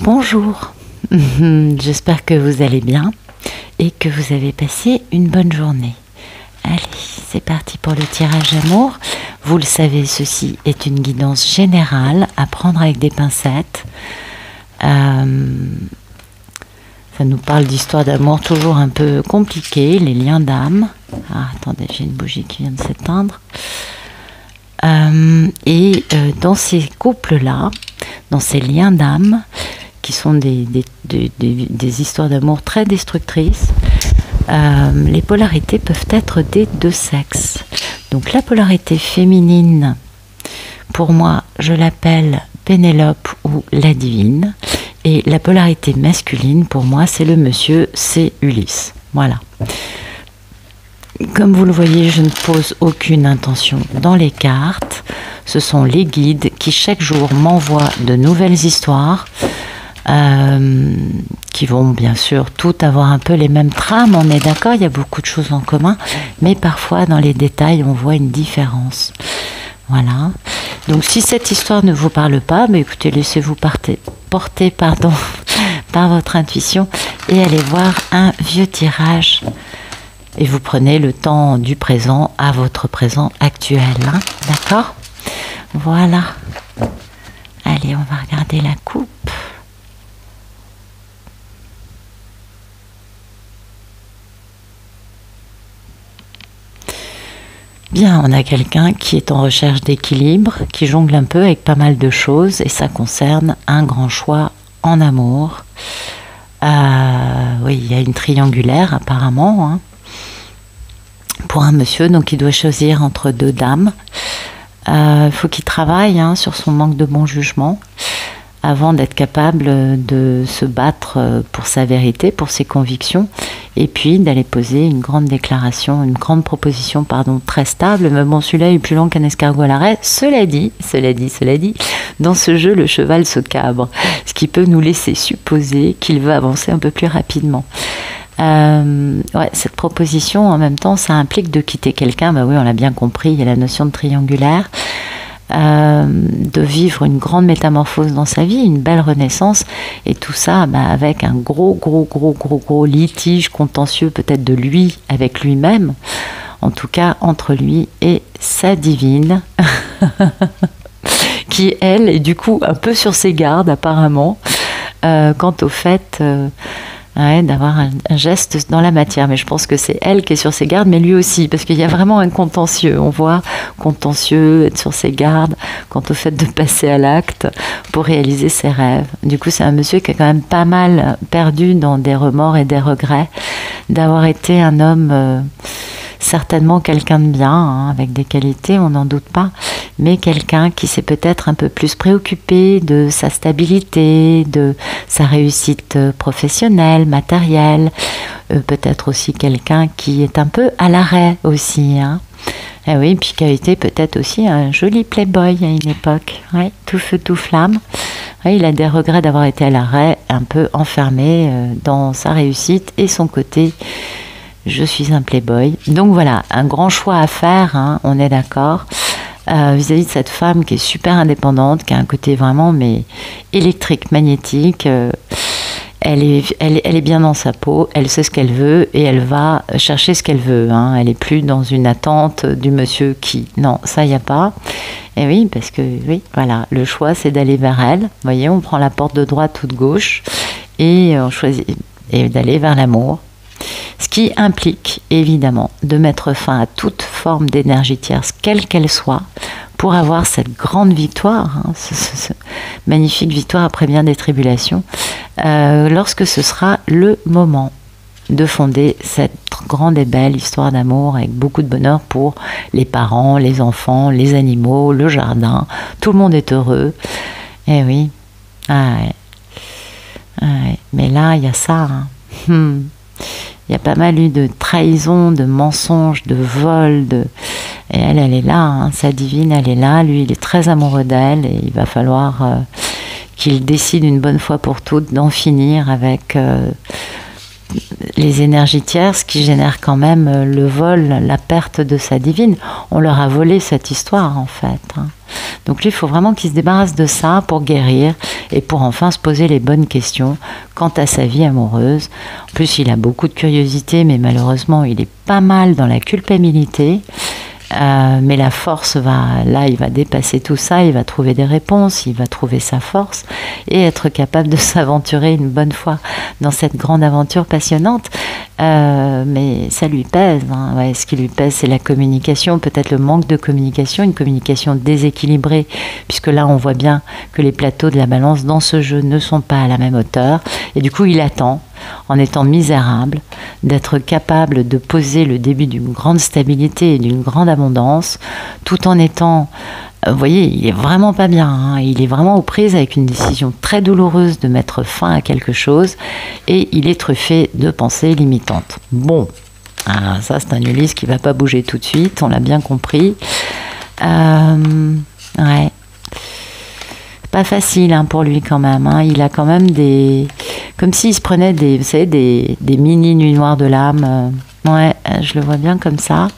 Bonjour, j'espère que vous allez bien et que vous avez passé une bonne journée. Allez, c'est parti pour le tirage amour. Vous le savez, ceci est une guidance générale à prendre avec des pincettes. Ça nous parle d'histoires d'amour toujours un peu compliquées, les liens d'âme. Ah, attendez, j'ai une bougie qui vient de s'éteindre. Dans ces couples-là, dans ces liens d'âme, qui sont des histoires d'amour très destructrices, les polarités peuvent être des deux sexes. Donc la polarité féminine, pour moi, je l'appelle Pénélope ou la divine. Et la polarité masculine, pour moi, c'est le monsieur, c'est Ulysse. Voilà. Comme vous le voyez, je ne pose aucune intention dans les cartes. Ce sont les guides qui chaque jour m'envoient de nouvelles histoires qui vont bien sûr toutes avoir un peu les mêmes trames, on est d'accord, il y a beaucoup de choses en commun, mais parfois dans les détails on voit une différence. Voilà. Donc si cette histoire ne vous parle pas, mais écoutez, laissez-vous porter par votre intuition et allez voir un vieux tirage. Et vous prenez le temps du présent à votre présent actuel. Hein, d'accord? Voilà. Allez, on va regarder la coupe. Bien, on a quelqu'un qui est en recherche d'équilibre, qui jongle un peu avec pas mal de choses, et ça concerne un grand choix en amour. Oui, il y a une triangulaire apparemment, hein, pour un monsieur, donc il doit choisir entre deux dames. Il faut qu'il travaille sur son manque de bon jugement avant d'être capable de se battre pour sa vérité, pour ses convictions, et puis d'aller poser une grande déclaration, une grande proposition, très stable. Mais bon, celui-là est plus long qu'un escargot à l'arrêt. Cela dit, dans ce jeu, le cheval se cabre, ce qui peut nous laisser supposer qu'il va avancer un peu plus rapidement. Cette proposition, en même temps, ça implique de quitter quelqu'un. Bah oui, on l'a bien compris, il y a la notion de triangulaire. De vivre une grande métamorphose dans sa vie, une belle renaissance, et tout ça avec un gros litige contentieux peut-être de lui avec lui-même, en tout cas entre lui et sa divine qui elle est du coup un peu sur ses gardes apparemment quant au fait d'avoir un geste dans la matière. Mais je pense que c'est elle qui est sur ses gardes, mais lui aussi, parce qu'il y a vraiment un contentieux. On voit contentieux, être sur ses gardes, quant au fait de passer à l'acte pour réaliser ses rêves. Du coup, c'est un monsieur qui est quand même pas mal perdu dans des remords et des regrets d'avoir été un homme... certainement quelqu'un de bien, avec des qualités, on n'en doute pas, mais quelqu'un qui s'est peut-être un peu plus préoccupé de sa stabilité, de sa réussite professionnelle, matérielle, peut-être aussi quelqu'un qui est un peu à l'arrêt aussi, Et oui, puis qui a été peut-être aussi un joli playboy à une époque, tout feu, tout flamme. Il a des regrets d'avoir été à l'arrêt, un peu enfermé dans sa réussite et son côté je suis un playboy. Donc voilà, un grand choix à faire, on est d'accord, vis-à-vis de cette femme qui est super indépendante, qui a un côté vraiment électrique, magnétique. Elle est bien dans sa peau, elle sait ce qu'elle veut et elle va chercher ce qu'elle veut. Elle n'est plus dans une attente du monsieur qui... Non, ça, il n'y a pas. Et oui, parce que, oui, voilà, le choix, c'est d'aller vers elle. Vous voyez, on prend la porte de droite ou de gauche et on choisit d'aller vers l'amour. Ce qui implique évidemment de mettre fin à toute forme d'énergie tierce, quelle qu'elle soit, pour avoir cette grande victoire, cette magnifique victoire après bien des tribulations, lorsque ce sera le moment de fonder cette grande et belle histoire d'amour avec beaucoup de bonheur pour les parents, les enfants, les animaux, le jardin. Tout le monde est heureux. Eh oui. Mais là, il y a ça. Il y a pas mal eu de trahisons, de mensonges, de vols, et elle est là, sa divine, elle est là. Lui, il est très amoureux d'elle et il va falloir qu'il décide une bonne fois pour toutes d'en finir avec les énergies tierces qui génèrent quand même le vol, la perte de sa divine. On leur a volé cette histoire en fait. Donc lui, il faut vraiment qu'il se débarrasse de ça pour guérir et pour enfin se poser les bonnes questions quant à sa vie amoureuse. En plus, il a beaucoup de curiosité, mais malheureusement, il est pas mal dans la culpabilité. Mais la force il va dépasser tout ça, il va trouver des réponses, il va trouver sa force et être capable de s'aventurer une bonne fois dans cette grande aventure passionnante. Mais ça lui pèse. Ouais, ce qui lui pèse, c'est la communication, peut-être le manque de communication, une communication déséquilibrée, puisque là, on voit bien que les plateaux de la balance dans ce jeu ne sont pas à la même hauteur. Et du coup, il attend, en étant misérable, d'être capable de poser le début d'une grande stabilité et d'une grande abondance, tout en étant... Vous voyez, il est vraiment pas bien. Il est vraiment aux prises avec une décision très douloureuse de mettre fin à quelque chose et il est truffé de pensées limitantes. Bon, ça c'est un Ulysse qui va pas bouger tout de suite, on l'a bien compris. Ouais. Pas facile pour lui quand même. Il a quand même des... Comme s'il se prenait vous savez, des mini nuits noires de l'âme. Ouais, je le vois bien comme ça.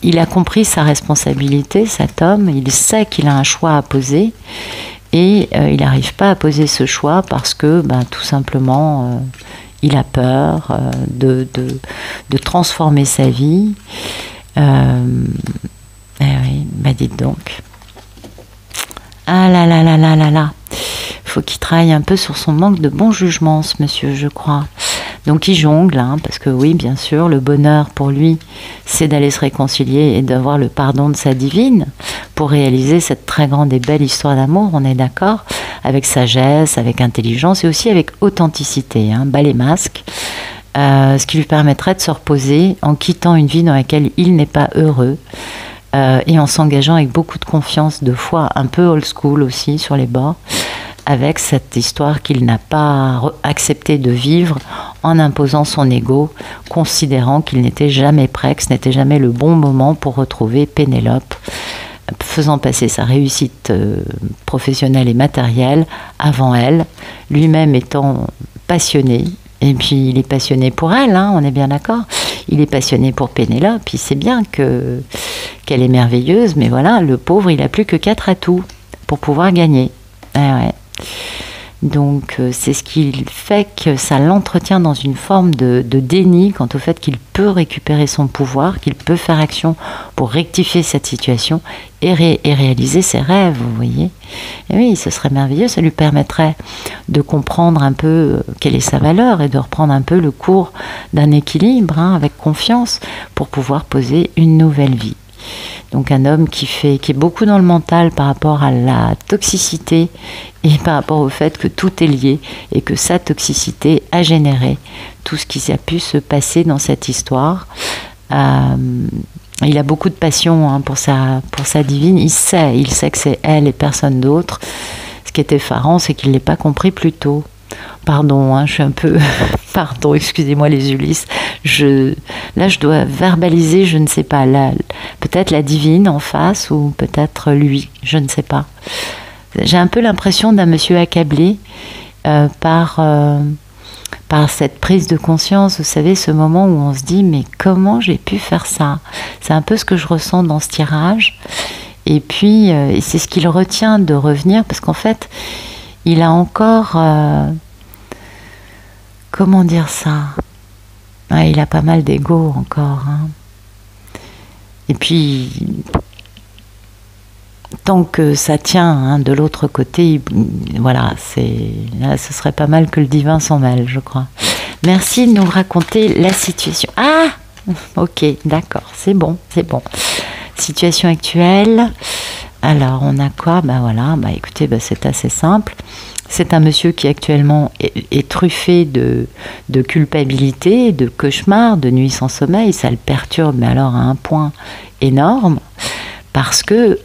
Il a compris sa responsabilité, cet homme. Il sait qu'il a un choix à poser. Et il n'arrive pas à poser ce choix parce que, tout simplement, il a peur de transformer sa vie. Oui, dites donc. Ah là là là là là là. Faut qu'il travaille un peu sur son manque de bon jugement, ce monsieur, je crois. Donc il jongle, parce que oui, bien sûr, le bonheur pour lui, c'est d'aller se réconcilier et d'avoir le pardon de sa divine pour réaliser cette très grande et belle histoire d'amour, on est d'accord, avec sagesse, avec intelligence et aussi avec authenticité, bas les masques, ce qui lui permettrait de se reposer en quittant une vie dans laquelle il n'est pas heureux et en s'engageant avec beaucoup de confiance, de foi, un peu old school aussi sur les bords, avec cette histoire qu'il n'a pas accepté de vivre en imposant son ego, considérant qu'il n'était jamais prêt, que ce n'était jamais le bon moment pour retrouver Pénélope, faisant passer sa réussite professionnelle et matérielle avant elle, lui-même étant passionné. Et puis il est passionné pour elle, on est bien d'accord. Il est passionné pour Pénélope, il sait bien qu'elle est merveilleuse, mais voilà, le pauvre, il n'a plus que 4 atouts pour pouvoir gagner. Ouais. Donc c'est ce qui fait que ça l'entretient dans une forme de déni quant au fait qu'il peut récupérer son pouvoir, qu'il peut faire action pour rectifier cette situation et réaliser ses rêves, vous voyez. Et oui, ce serait merveilleux, ça lui permettrait de comprendre un peu quelle est sa valeur et de reprendre un peu le cours d'un équilibre avec confiance pour pouvoir poser une nouvelle vie. Donc un homme qui est beaucoup dans le mental par rapport à la toxicité et par rapport au fait que tout est lié et que sa toxicité a généré tout ce qui a pu se passer dans cette histoire. Il a beaucoup de passion pour sa divine. Il sait que c'est elle et personne d'autre. Ce qui est effarant, c'est qu'il ne l'ait pas compris plus tôt. Pardon, je suis un peu... Pardon, excusez-moi les Ulysses. Là, je dois verbaliser, je ne sais pas, peut-être la divine en face ou peut-être lui, je ne sais pas. J'ai un peu l'impression d'un monsieur accablé par cette prise de conscience, vous savez, ce moment où on se dit « mais comment j'ai pu faire ça ?» C'est un peu ce que je ressens dans ce tirage. Et puis, c'est ce qui le retient de revenir, parce qu'en fait, il a encore... comment dire ça ? Il a pas mal d'ego encore. Et puis, tant que ça tient de l'autre côté, voilà, là, ce serait pas mal que le divin s'en mêle, je crois. Merci de nous raconter la situation. Ah, ok, d'accord, c'est bon. Situation actuelle. Alors, on a quoi ? Voilà, écoutez, c'est assez simple. C'est un monsieur qui actuellement est truffé de culpabilité, de cauchemars, de nuits sans sommeil. Ça le perturbe, mais alors à un point énorme, parce que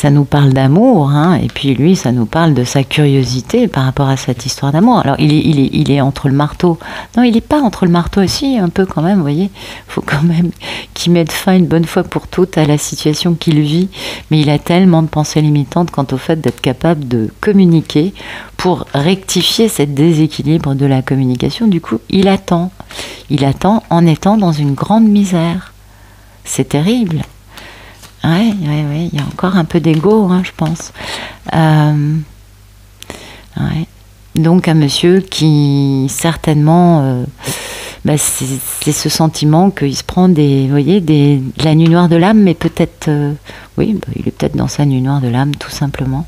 ça nous parle d'amour, hein, et puis lui, ça nous parle de sa curiosité par rapport à cette histoire d'amour. Alors, il est entre le marteau. Non, il n'est pas entre le marteau aussi, un peu quand même, vous voyez. Il faut quand même qu'il mette fin une bonne fois pour toutes à la situation qu'il vit. Mais il a tellement de pensées limitantes quant au fait d'être capable de communiquer pour rectifier ce déséquilibre de la communication. Du coup, il attend. Il attend en étant dans une grande misère. C'est terrible. Oui, il y a encore un peu d'ego, hein, je pense. Ouais. Donc un monsieur qui certainement, c'est ce sentiment qu'il se prend vous voyez, de la nuit noire de l'âme, mais peut-être, il est peut-être dans sa nuit noire de l'âme, tout simplement.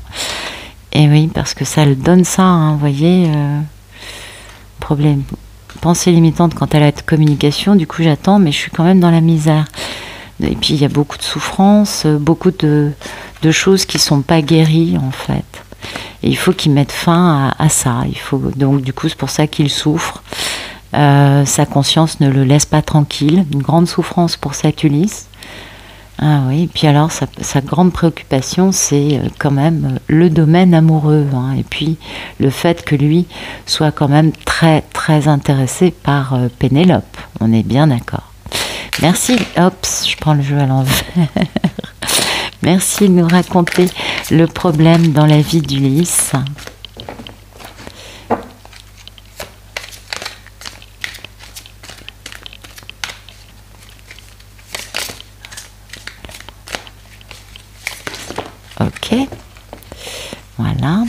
Et oui, parce que ça le donne ça, hein, vous voyez, problème. Pensée limitante quant à la communication, du coup j'attends, mais je suis quand même dans la misère. Et puis il y a beaucoup de souffrances, beaucoup de choses qui ne sont pas guéries en fait. Et il faut qu'il mette fin à ça. Donc du coup c'est pour ça qu'il souffre. Sa conscience ne le laisse pas tranquille. Une grande souffrance pour cet Ulysse. Ah oui, et puis alors sa grande préoccupation c'est quand même le domaine amoureux, hein. Et puis le fait que lui soit quand même très très intéressé par Pénélope. On est bien d'accord. Merci, je prends le jeu à l'envers. Merci de nous raconter le problème dans la vie d'Ulysse. Ok, voilà.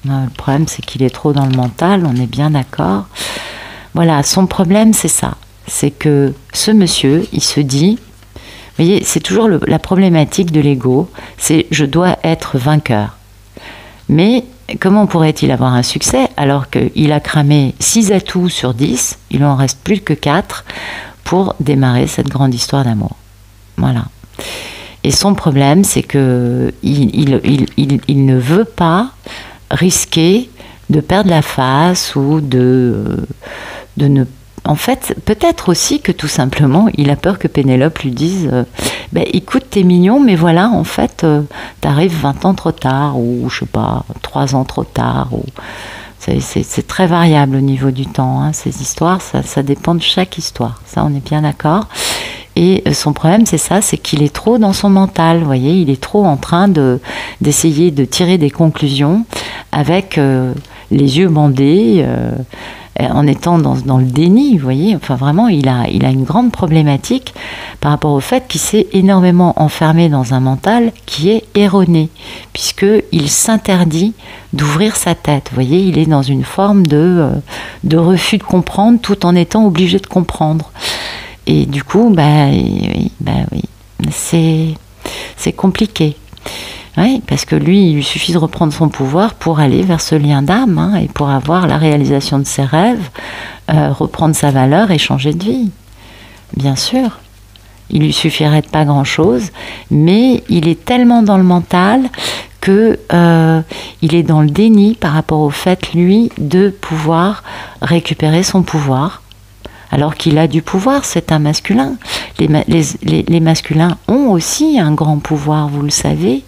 Le problème, c'est qu'il est trop dans le mental, on est bien d'accord. Voilà, son problème, c'est ça. C'est que ce monsieur, il se dit, vous voyez, c'est toujours la problématique de l'ego, c'est je dois être vainqueur. Mais comment pourrait-il avoir un succès alors qu'il a cramé 6 atouts sur 10, il en reste plus que 4 pour démarrer cette grande histoire d'amour. Voilà. Et son problème, c'est que il ne veut pas risquer de perdre la face ou de ne pas. En fait, peut-être aussi que tout simplement, il a peur que Pénélope lui dise écoute, t'es mignon, mais voilà, en fait, t'arrives 20 ans trop tard, ou je sais pas, 3 ans trop tard. Ou... C'est très variable au niveau du temps, hein, ces histoires, ça dépend de chaque histoire. Ça, on est bien d'accord. Et son problème, c'est ça, c'est qu'il est trop dans son mental, vous voyez, il est trop en train d'essayer de tirer des conclusions avec les yeux bandés, en étant dans le déni, vous voyez. Enfin, vraiment, il a une grande problématique par rapport au fait qu'il s'est énormément enfermé dans un mental qui est erroné, puisqu'il s'interdit d'ouvrir sa tête. Vous voyez, il est dans une forme de refus de comprendre tout en étant obligé de comprendre. Et du coup, oui, c'est compliqué. Oui, parce que lui, il lui suffit de reprendre son pouvoir pour aller vers ce lien d'âme, hein, et pour avoir la réalisation de ses rêves, reprendre sa valeur et changer de vie. Bien sûr, il lui suffirait de pas grand-chose, mais il est tellement dans le mental que il est dans le déni par rapport au fait, lui, de pouvoir récupérer son pouvoir. Alors qu'il a du pouvoir, c'est un masculin. Les masculins ont aussi un grand pouvoir, vous le savez,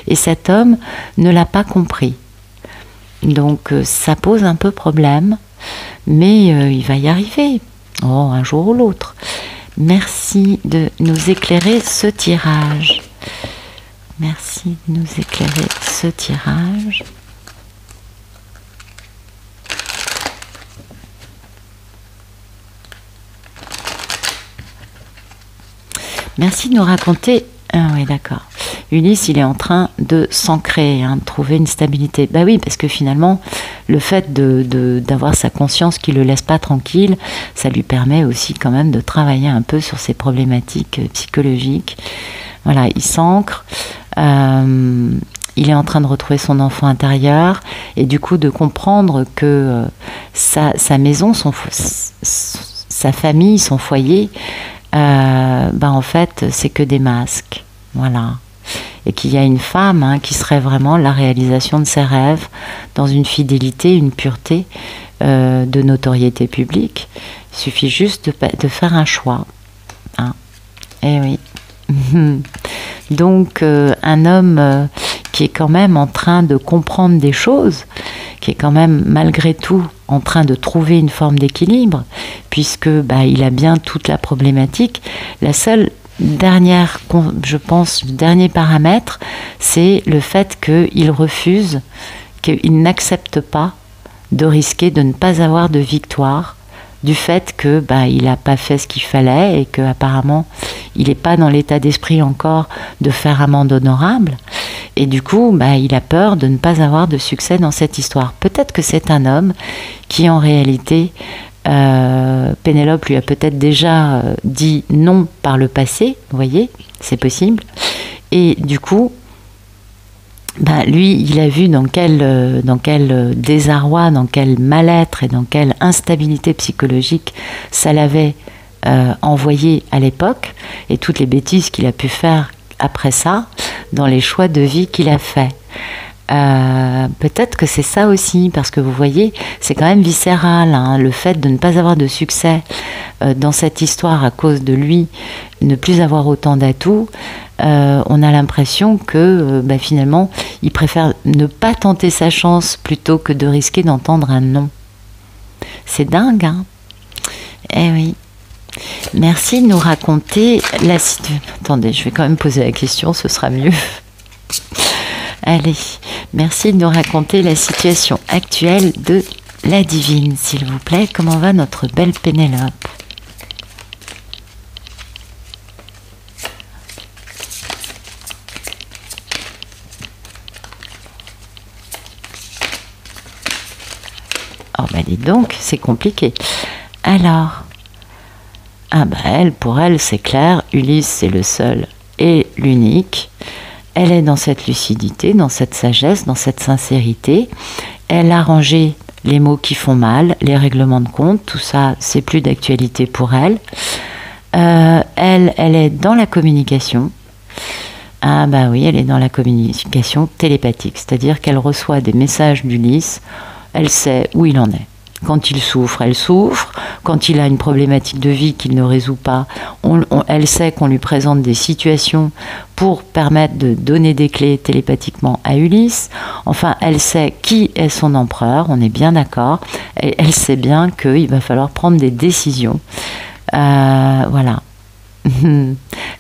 et cet homme ne l'a pas compris. Donc ça pose un peu problème, mais il va y arriver, un jour ou l'autre. Merci de nous éclairer ce tirage. Merci de nous éclairer ce tirage. Merci de nous raconter. Ah oui, d'accord. Ulysse, il est en train de s'ancrer, de trouver une stabilité. Bah oui, parce que finalement, le fait d'avoir sa conscience qui ne le laisse pas tranquille, ça lui permet aussi quand même de travailler un peu sur ses problématiques psychologiques. Voilà, il s'ancre. Il est en train de retrouver son enfant intérieur et du coup de comprendre que sa maison, sa famille, son foyer, en fait, c'est que des masques. Voilà. Et qu'il y a une femme qui serait vraiment la réalisation de ses rêves, dans une fidélité, une pureté de notoriété publique. Il suffit juste de faire un choix. Et oui. Donc, un homme qui est quand même en train de comprendre des choses, qui est quand même malgré tout en train de trouver une forme d'équilibre, puisque il a bien toute la problématique. La seule dernière, je pense, le dernier paramètre, c'est le fait qu'il refuse, qu'il n'accepte pas de risquer de ne pas avoir de victoire, du fait que il n'a pas fait ce qu'il fallait et qu'apparemment il n'est pas dans l'état d'esprit encore de faire amende honorable. Et du coup, il a peur de ne pas avoir de succès dans cette histoire. Peut-être que c'est un homme qui, en réalité, Pénélope lui a peut-être déjà dit non par le passé, vous voyez, c'est possible. Et du coup, lui, il a vu dans quel désarroi, dans quel mal-être et dans quelle instabilité psychologique ça l'avait envoyé à l'époque, et toutes les bêtises qu'il a pu faire après ça, dans les choix de vie qu'il a fait. Peut-être que c'est ça aussi, parce que vous voyez, c'est quand même viscéral, hein, le fait de ne pas avoir de succès dans cette histoire à cause de lui, ne plus avoir autant d'atouts. On a l'impression que finalement, il préfère ne pas tenter sa chance plutôt que de risquer d'entendre un non. C'est dingue, hein? Eh oui. Merci de nous raconter la situation. Attendez, je vais quand même poser la question, ce sera mieux. Allez, merci de nous raconter la situation actuelle de la divine, s'il vous plaît. Comment va notre belle Pénélope? Oh dites donc, c'est compliqué. Alors, pour elle, c'est clair, Ulysse, c'est le seul et l'unique. Elle est dans cette lucidité, dans cette sagesse, dans cette sincérité. Elle a rangé les mots qui font mal, les règlements de compte, tout ça, c'est plus d'actualité pour elle. Elle est dans la communication. Oui, elle est dans la communication télépathique, c'est-à-dire qu'elle reçoit des messages d'Ulysse, elle sait où il en est. Quand il souffre, elle souffre. Quand il a une problématique de vie qu'il ne résout pas, elle sait qu'on lui présente des situations pour permettre de donner des clés télépathiquement à Ulysse. Enfin, elle sait qui est son empereur, on est bien d'accord. Et elle sait bien qu'il va falloir prendre des décisions. Voilà.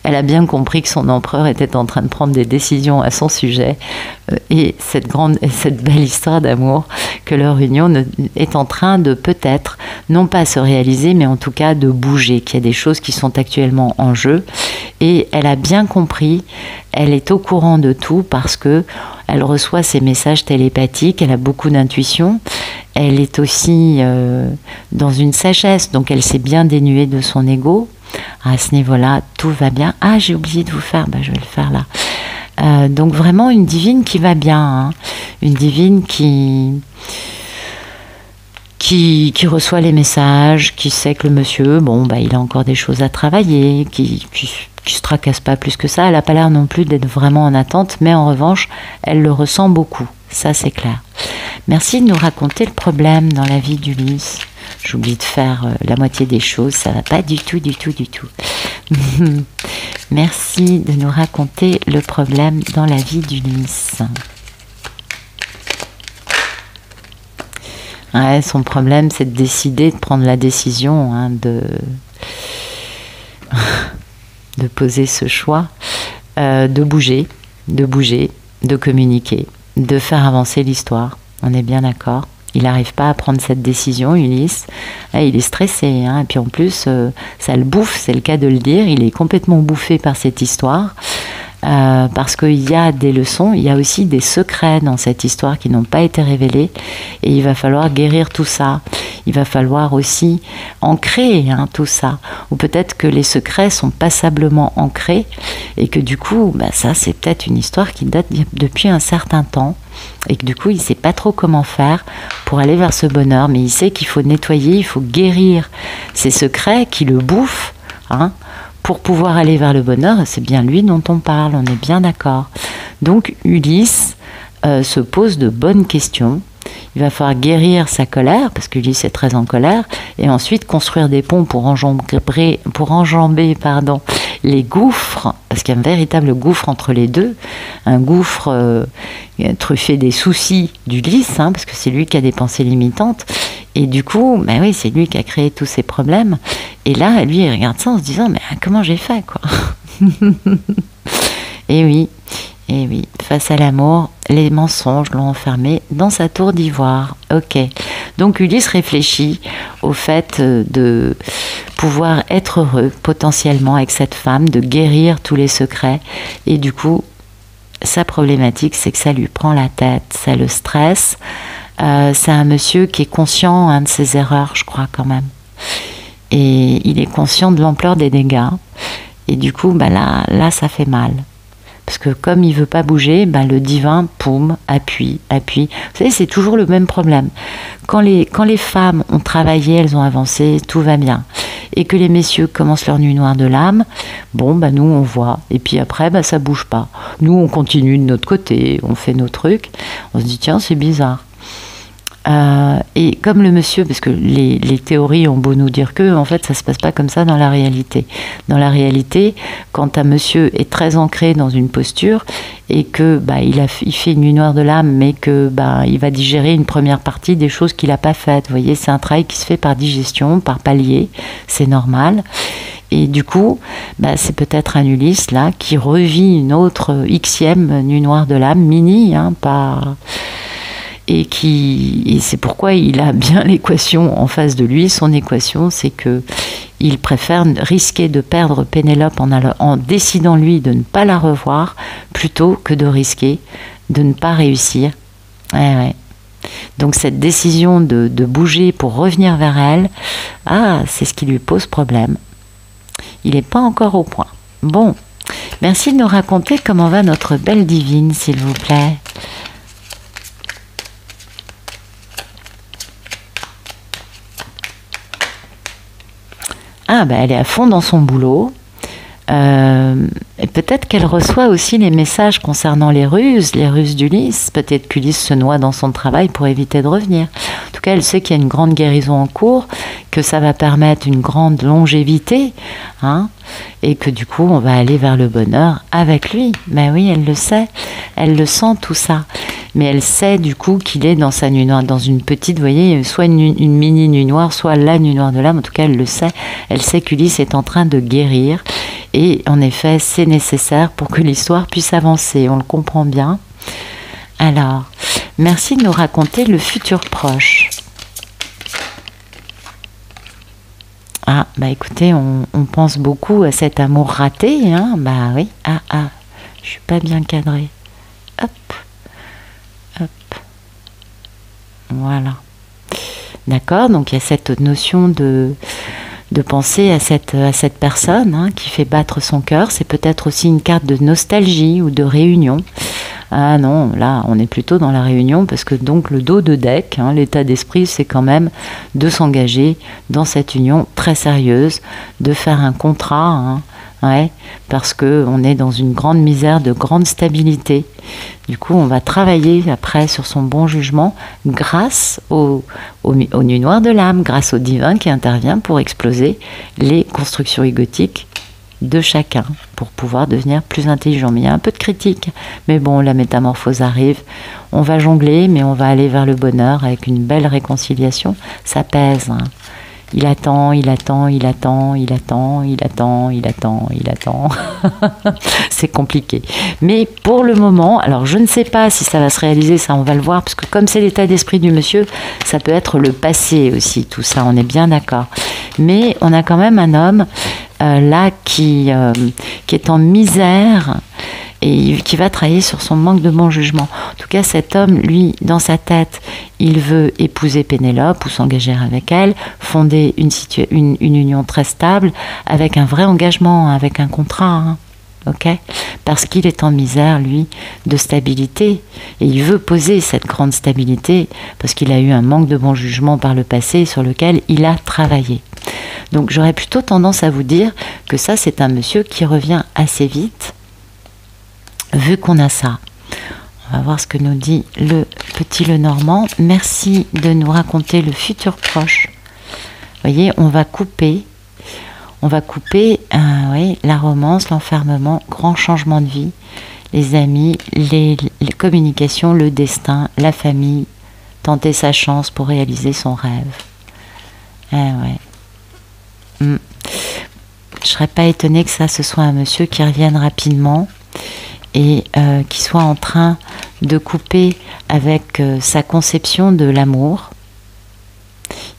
Elle a bien compris que son empereur était en train de prendre des décisions à son sujet, et cette belle histoire d'amour, que leur union est en train de peut-être, non pas se réaliser, mais en tout cas de bouger, qu'il y a des choses qui sont actuellement en jeu, et elle a bien compris, elle est au courant de tout parce que elle reçoit ces messages télépathiques, elle a beaucoup d'intuition, elle est aussi dans une sagesse, donc elle s'est bien dénuée de son ego. À ce niveau-là, tout va bien. J'ai oublié de vous faire, je vais le faire là. Donc vraiment une divine qui va bien, hein. Une divine qui reçoit les messages, qui sait que le monsieur, il a encore des choses à travailler, qui se tracasse pas plus que ça. Elle n'a pas l'air non plus d'être vraiment en attente, mais en revanche, elle le ressent beaucoup. Ça, c'est clair. Merci de nous raconter le problème dans la vie d'Ulysse. J'oublie de faire la moitié des choses, ça va pas du tout. Merci de nous raconter le problème dans la vie d'Ulysse. Son problème, c'est de décider, de prendre la décision, de poser ce choix, de bouger, de communiquer, de faire avancer l'histoire. On est bien d'accord. Il n'arrive pas à prendre cette décision, Ulysse. Il est stressé, et puis en plus, ça le bouffe, c'est le cas de le dire. Il est complètement bouffé par cette histoire, parce qu'il y a des leçons, il y a aussi des secrets dans cette histoire qui n'ont pas été révélés, et il va falloir guérir tout ça. Il va falloir aussi ancrer tout ça, ou peut-être que les secrets sont passablement ancrés, et que du coup, ça c'est peut-être une histoire qui date depuis un certain temps, et que du coup il ne sait pas trop comment faire pour aller vers ce bonheur, mais il sait qu'il faut nettoyer, il faut guérir ces secrets qui le bouffent, pour pouvoir aller vers le bonheur. C'est bien lui dont on parle, on est bien d'accord. Donc Ulysse se pose de bonnes questions. Il va falloir guérir sa colère, parce qu'Ulysse est très en colère, et ensuite construire des ponts pour enjamber les gouffres, parce qu'il y a un véritable gouffre entre les deux, un gouffre truffé des soucis d'Ulysse, hein, parce que c'est lui qui a des pensées limitantes. Et du coup, ben oui, c'est lui qui a créé tous ces problèmes. Et là, lui, il regarde ça en se disant, mais comment j'ai fait, quoi. Et oui, face à l'amour, les mensonges l'ont enfermé dans sa tour d'ivoire. Ok. Donc Ulysse réfléchit au fait de pouvoir être heureux potentiellement avec cette femme, de guérir tous les secrets. Et du coup, sa problématique, c'est que ça lui prend la tête, ça le stresse. C'est un monsieur qui est conscient de ses erreurs, je crois quand même. Et il est conscient de l'ampleur des dégâts. Et du coup, là, ça fait mal. Parce que comme il ne veut pas bouger, le divin, poum, appuie. Vous savez, c'est toujours le même problème. Quand les femmes ont travaillé, elles ont avancé, tout va bien. Et que les messieurs commencent leur nuit noire de l'âme, nous, on voit. Et puis après, ça bouge pas. Nous, on continue de notre côté, on fait nos trucs. On se dit, tiens, c'est bizarre. Et comme le monsieur, parce que les théories ont beau nous dire que, en fait, ça se passe pas comme ça dans la réalité. Dans la réalité, quand un monsieur est très ancré dans une posture et que il fait une nuit noire de l'âme, mais que il va digérer une première partie des choses qu'il n'a pas faites. Vous voyez, c'est un travail qui se fait par digestion, par palier, c'est normal. Et du coup, c'est peut-être un Ulysse là qui revit une autre xème nuit noire de l'âme, mini, pas. Et c'est pourquoi il a bien l'équation en face de lui. Son équation, c'est que il préfère risquer de perdre Pénélope en décidant lui de ne pas la revoir, plutôt que de risquer de ne pas réussir. Ouais. Donc cette décision de bouger pour revenir vers elle, c'est ce qui lui pose problème. Il n'est pas encore au point. Bon, merci de nous raconter comment va notre belle divine, s'il vous plaît. Elle est à fond dans son boulot. Et peut-être qu'elle reçoit aussi les messages concernant les ruses d'Ulysse. Peut-être qu'Ulysse se noie dans son travail pour éviter de revenir. En tout cas, elle sait qu'il y a une grande guérison en cours, que ça va permettre une grande longévité, et que du coup, on va aller vers le bonheur avec lui. Mais oui, elle le sait, elle le sent tout ça. Mais elle sait du coup qu'il est dans sa nuit noire, dans une petite, vous voyez, soit une mini nuit noire, soit la nuit noire de l'âme. En tout cas, elle le sait. Elle sait qu'Ulysse est en train de guérir. Et en effet, c'est nécessaire pour que l'histoire puisse avancer. On le comprend bien. Alors, merci de nous raconter le futur proche. Écoutez, on pense beaucoup à cet amour raté. Oui. Je suis pas bien cadrée. Hop. Voilà. D'accord, donc il y a cette notion de penser à cette personne qui fait battre son cœur. C'est peut-être aussi une carte de nostalgie ou de réunion. Ah non, là, on est plutôt dans la réunion parce que donc le dos de deck, l'état d'esprit, c'est quand même de s'engager dans cette union très sérieuse, de faire un contrat, parce qu'on est dans une grande misère de grande stabilité. Du coup, on va travailler après sur son bon jugement grâce aux nuits noires de l'âme, grâce au divin qui intervient pour exploser les constructions égotiques de chacun, pour pouvoir devenir plus intelligent. Mais il y a un peu de critique. Mais bon, la métamorphose arrive. On va jongler, mais on va aller vers le bonheur avec une belle réconciliation. Ça pèse. Il attend. C'est compliqué. Mais pour le moment, alors je ne sais pas si ça va se réaliser, ça on va le voir, parce que comme c'est l'état d'esprit du monsieur, ça peut être le passé aussi, tout ça, on est bien d'accord. Mais on a quand même un homme là qui est en misère et qui va travailler sur son manque de bon jugement. En tout cas, cet homme, lui, dans sa tête, il veut épouser Pénélope ou s'engager avec elle, fonder une union très stable, avec un vrai engagement, avec un contrat, parce qu'il est en misère, lui, de stabilité. Et il veut poser cette grande stabilité, parce qu'il a eu un manque de bon jugement par le passé sur lequel il a travaillé. Donc j'aurais plutôt tendance à vous dire que ça, c'est un monsieur qui revient assez vite, vu qu'on a ça. On va voir ce que nous dit le petit Lenormand. Merci de nous raconter le futur proche. Vous voyez, on va couper la romance, l'enfermement, grand changement de vie. les amis, les communications, le destin, la famille, tenter sa chance pour réaliser son rêve. Ah ouais. Je serais pas étonnée que ça, ce soit un monsieur qui revienne rapidement et qui soit en train de couper avec sa conception de l'amour.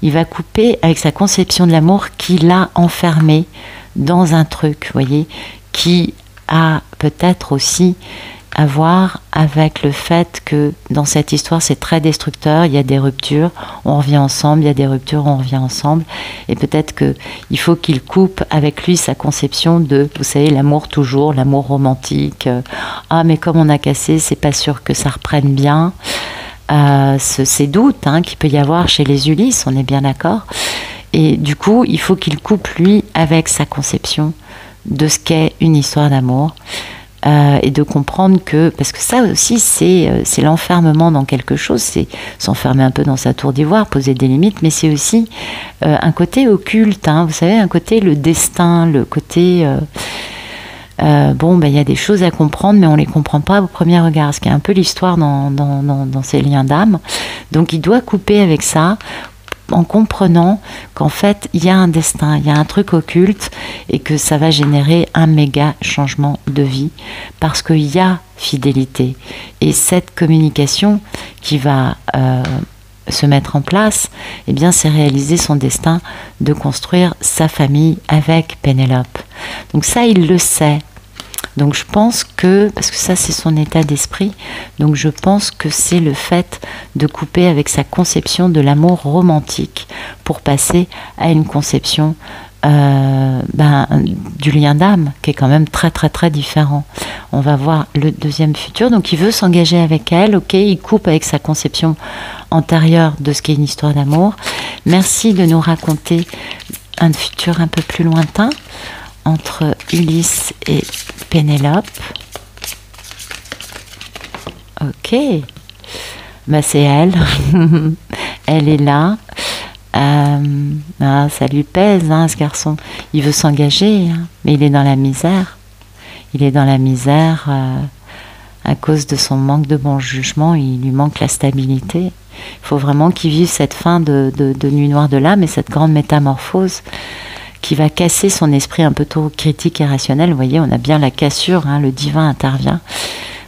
Il va couper avec sa conception de l'amour qu'il a enfermé dans un truc, vous voyez, qui a peut-être aussi à voir avec le fait que dans cette histoire c'est très destructeur, il y a des ruptures, on revient ensemble, il y a des ruptures, on revient ensemble, et peut-être qu'il faut qu'il coupe avec lui sa conception de, vous savez, l'amour toujours, l'amour romantique, ah mais comme on a cassé, c'est pas sûr que ça reprenne bien, ces doutes qu'il peut y avoir chez les Ulysses, on est bien d'accord, et du coup il faut qu'il coupe lui avec sa conception de ce qu'est une histoire d'amour. Et de comprendre que, parce que ça aussi c'est l'enfermement dans quelque chose, c'est s'enfermer un peu dans sa tour d'ivoire, poser des limites, mais c'est aussi un côté occulte, vous savez, un côté le destin, le côté il y a des choses à comprendre mais on les comprend pas au premier regard, ce qui est un peu l'histoire dans ces liens d'âme. Donc il doit couper avec ça en comprenant qu'en fait il y a un destin, il y a un truc occulte et que ça va générer un méga changement de vie parce qu'il y a fidélité. Et cette communication qui va se mettre en place, eh bien c'est réaliser son destin de construire sa famille avec Pénélope. Donc ça il le sait. Donc je pense que, parce que ça c'est son état d'esprit, donc je pense que c'est le fait de couper avec sa conception de l'amour romantique pour passer à une conception du lien d'âme qui est quand même très très très différent. On va voir le deuxième futur, donc il veut s'engager avec elle, ok, il coupe avec sa conception antérieure de ce qu'est une histoire d'amour. Merci de nous raconter un futur un peu plus lointain entre Ulysse et Pénélope. Ok, c'est elle. Elle est là. Ça lui pèse, ce garçon. Il veut s'engager, mais il est dans la misère. Il est dans la misère à cause de son manque de bon jugement. Il lui manque la stabilité. Il faut vraiment qu'il vive cette fin de nuit noire de l'âme et cette grande métamorphose qui va casser son esprit un peu trop critique et rationnel. Vous voyez, on a bien la cassure, le divin intervient,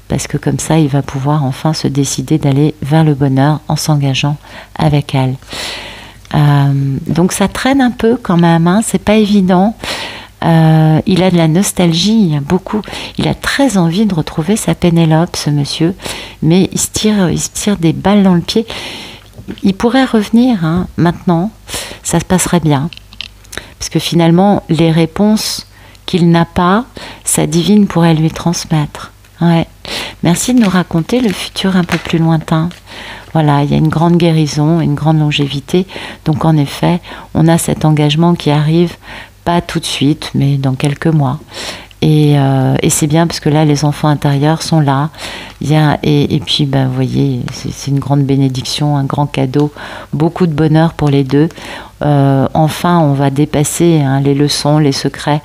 parce que comme ça, il va pouvoir enfin se décider d'aller vers le bonheur en s'engageant avec elle. Donc ça traîne un peu quand même, c'est pas évident. Il a de la nostalgie, beaucoup. Il a très envie de retrouver sa Pénélope, ce monsieur, mais il se tire des balles dans le pied. Il pourrait revenir maintenant, ça se passerait bien. Parce que finalement, les réponses qu'il n'a pas, sa divine pourrait lui transmettre. Ouais. Merci de nous raconter le futur un peu plus lointain. Voilà, il y a une grande guérison, une grande longévité. Donc en effet, on a cet engagement qui arrive, pas tout de suite, mais dans quelques mois. Et c'est bien parce que là, les enfants intérieurs sont là. Et puis, vous voyez, c'est une grande bénédiction, un grand cadeau, beaucoup de bonheur pour les deux. Enfin, on va dépasser les leçons, les secrets.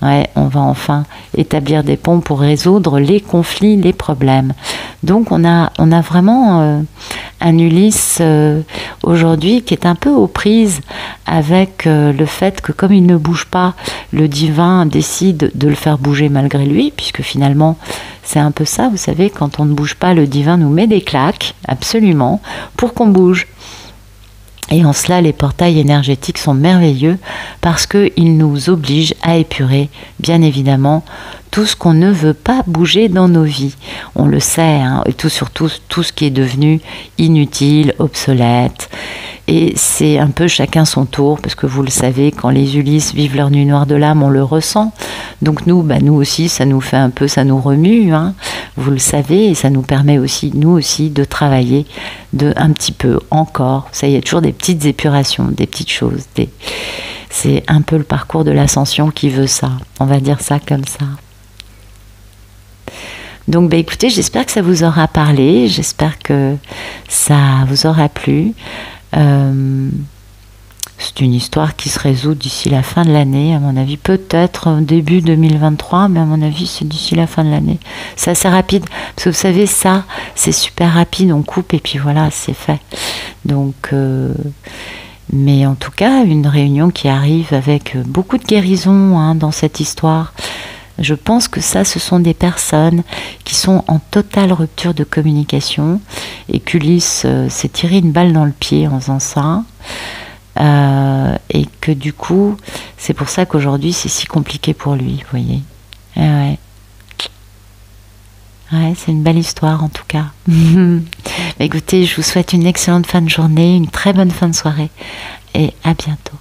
Ouais, on va enfin établir des ponts pour résoudre les conflits, les problèmes. Donc, on a vraiment un Ulysse aujourd'hui qui est un peu aux prises avec le fait que comme il ne bouge pas, le divin décide de le faire bouger malgré lui, puisque finalement, c'est un peu ça, vous savez, quand on ne bouge pas, le divin nous met des claques, absolument, pour qu'on bouge. Et en cela, les portails énergétiques sont merveilleux parce qu'ils nous obligent à épurer, bien évidemment, tout ce qu'on ne veut pas bouger dans nos vies. On le sait, et surtout tout ce qui est devenu inutile, obsolète. Et c'est un peu chacun son tour, parce que vous le savez, quand les Ulysses vivent leur nuit noire de l'âme, on le ressent. Donc nous aussi, ça nous fait un peu, ça nous remue, vous le savez, et ça nous permet aussi, nous aussi, de travailler un petit peu encore. Ça, il y a toujours des petites épurations, des petites choses. C'est un peu le parcours de l'ascension qui veut ça. On va dire ça comme ça. Donc écoutez, j'espère que ça vous aura parlé, j'espère que ça vous aura plu. c'est une histoire qui se résout d'ici la fin de l'année, à mon avis, peut-être début 2023, mais à mon avis, c'est d'ici la fin de l'année. C'est assez rapide, parce que vous savez, ça, c'est super rapide, on coupe et puis voilà, c'est fait. Donc, mais en tout cas, une réunion qui arrive avec beaucoup de guérison hein, dans cette histoire. Je pense que ça, ce sont des personnes qui sont en totale rupture de communication, et qu'Ulysse s'est tiré une balle dans le pied en faisant ça. Et que du coup, c'est pour ça qu'aujourd'hui c'est si compliqué pour lui, vous voyez. Ouais. Ouais, c'est une belle histoire en tout cas. Écoutez, je vous souhaite une excellente fin de journée, une très bonne fin de soirée et à bientôt.